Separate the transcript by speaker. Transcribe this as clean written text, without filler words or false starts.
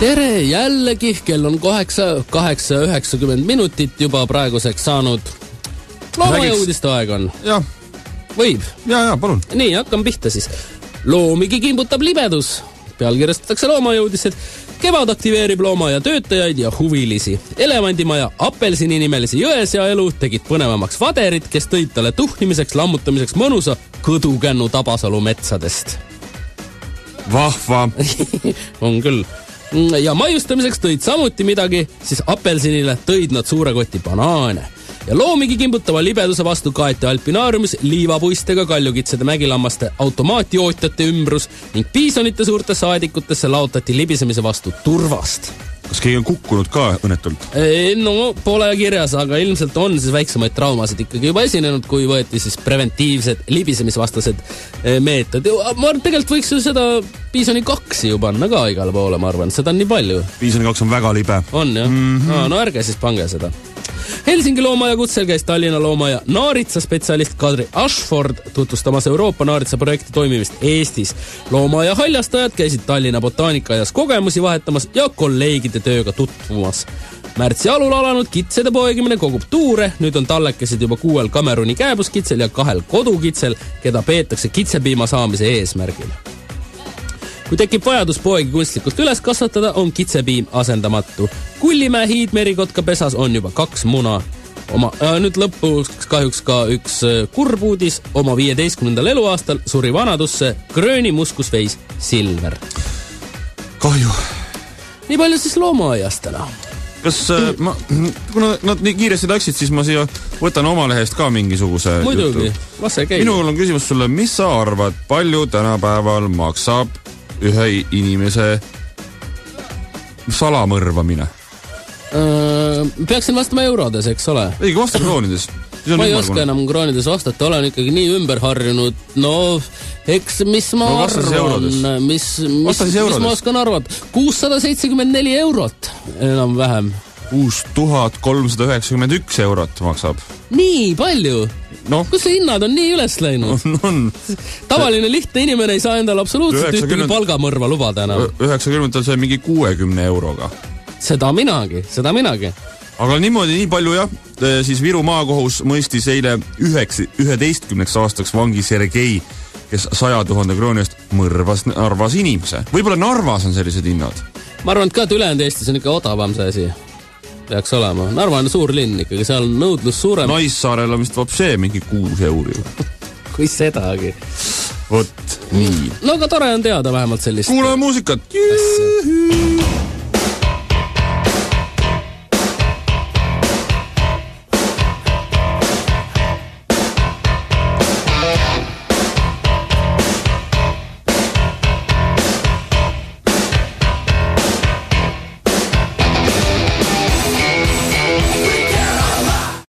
Speaker 1: Tere jällegi, kell on 8:90 minutit juba praeguseks saanud. Loomajõudiste aeg on.
Speaker 2: Jah.
Speaker 1: Võib?
Speaker 2: Ja, palun.
Speaker 1: Nii, hakkan pihta siis. Loomigi kimbutab libedus. Pealkirjastatakse loomajõudised. Kevad aktiveerib loomaaia töötajaid ja huvilisi. Elevandimaja apelsini-nimelisi jõesea elu tegid põnevamaks vaderid, kes tõid talle tuhnimiseks, lammutamiseks mõnusa kõdukännu Tabasalu metsadest.
Speaker 2: Vahva.
Speaker 1: On küll. Ja maiustamiseks tõid samuti midagi, siis apelsinile tõid nad suure koti banaane. Ja loomigi kimbutava libeduse vastu kaeti alpinaariumis liivapuistega kaljukitsede mägilammaste automaatjootjate ümbrus ning piisonite suurte saadikutesse laotati libisemise vastu turvast.
Speaker 2: Kas keegi on kukkunud ka õnnetult?
Speaker 1: No, pole kirjas, aga ilmselt on siis väiksemaid traumasid ikkagi juba esinenud, kui võeti siis preventiivsed libisemisvastased meetod. Ma tegelikult võiks ju seda piisoni 2 ju panna ka igale poole, ma arvan. Seda on nii palju.
Speaker 2: Piisoni 2 on väga libe.
Speaker 1: On, jah? No ärge siis pange seda. Helsingi loomaaia kutsel käis Tallinna loomaaia naaritsa spetsialist Kadri Ashford tutvustamas Euroopa naaritsa projekti toimimist Eestis. Loomaaia haljastajad käisid Tallinna botaanikaajas kogemusi vahetamas ja kolleegide tööga tutvumas. Märtsi alul alanud kitsede poegimine kogub tuure, nüüd on tallekesed juba 6 Kameruni kääbuskitsel ja 2 kodukitsel, keda peetakse kitsepiima saamise eesmärgil. Kui tekib vajadus poegi kunstlikult üles kasvatada, on kitsepiim asendamatu. Kullimäe hiidmerikotka pesas on juba 2 muna. Nüüd lõpuks kahjuks ka üks kurbuudis. Oma 15. eluaastal suri vanadusse Gröni muskusveis Silver.
Speaker 2: Kahju.
Speaker 1: Nii palju siis loomaaiast täna.
Speaker 2: Kas kuna nad nii kiiresti läksid, siis ma siia võtan oma lehest ka mingisuguse
Speaker 1: muidugi,
Speaker 2: jutu. Minul on küsimus sulle, mis sa arvad, palju tänapäeval maksab ühe inimese salamõrvamine?
Speaker 1: Peaksin vastama eurodes, eks ole?
Speaker 2: Ei, vasta kroonides.
Speaker 1: Ma ei oska enam kroonides vastata, olen ikkagi nii ümber harjunud. No, eks mis ma arvan, mis ma oskan arvata. 674 eurot enam vähem.
Speaker 2: 6391 eurot maksab.
Speaker 1: Nii palju?
Speaker 2: No.
Speaker 1: Kus see hinnad on nii üles läinud?
Speaker 2: On.
Speaker 1: Tavaline lihtne inimene ei saa endale absoluutselt ühtegi palgamõrva lubada enam.
Speaker 2: 90 sai mingi 60 euroga.
Speaker 1: Seda minagi.
Speaker 2: Aga niimoodi nii palju jah, siis Viru maakohus mõistis eile 11 aastaks vangi Sergei, kes 100 000 krooni eest mõrvas Narvas inimese. Võib-olla Narvas on sellised hinnad. Ma
Speaker 1: arvan, et ka ülejäänud Eestis on ikka odavam see asi. Peaks olema. Narva on suur linn ikkagi, seal on nõudlus suurem.
Speaker 2: Naissaarel on vist vapsee mingi 6 euri.
Speaker 1: Kui sedagi.
Speaker 2: Vot nii.
Speaker 1: No aga tore on teada vähemalt sellist.
Speaker 2: Kuulame muusikat.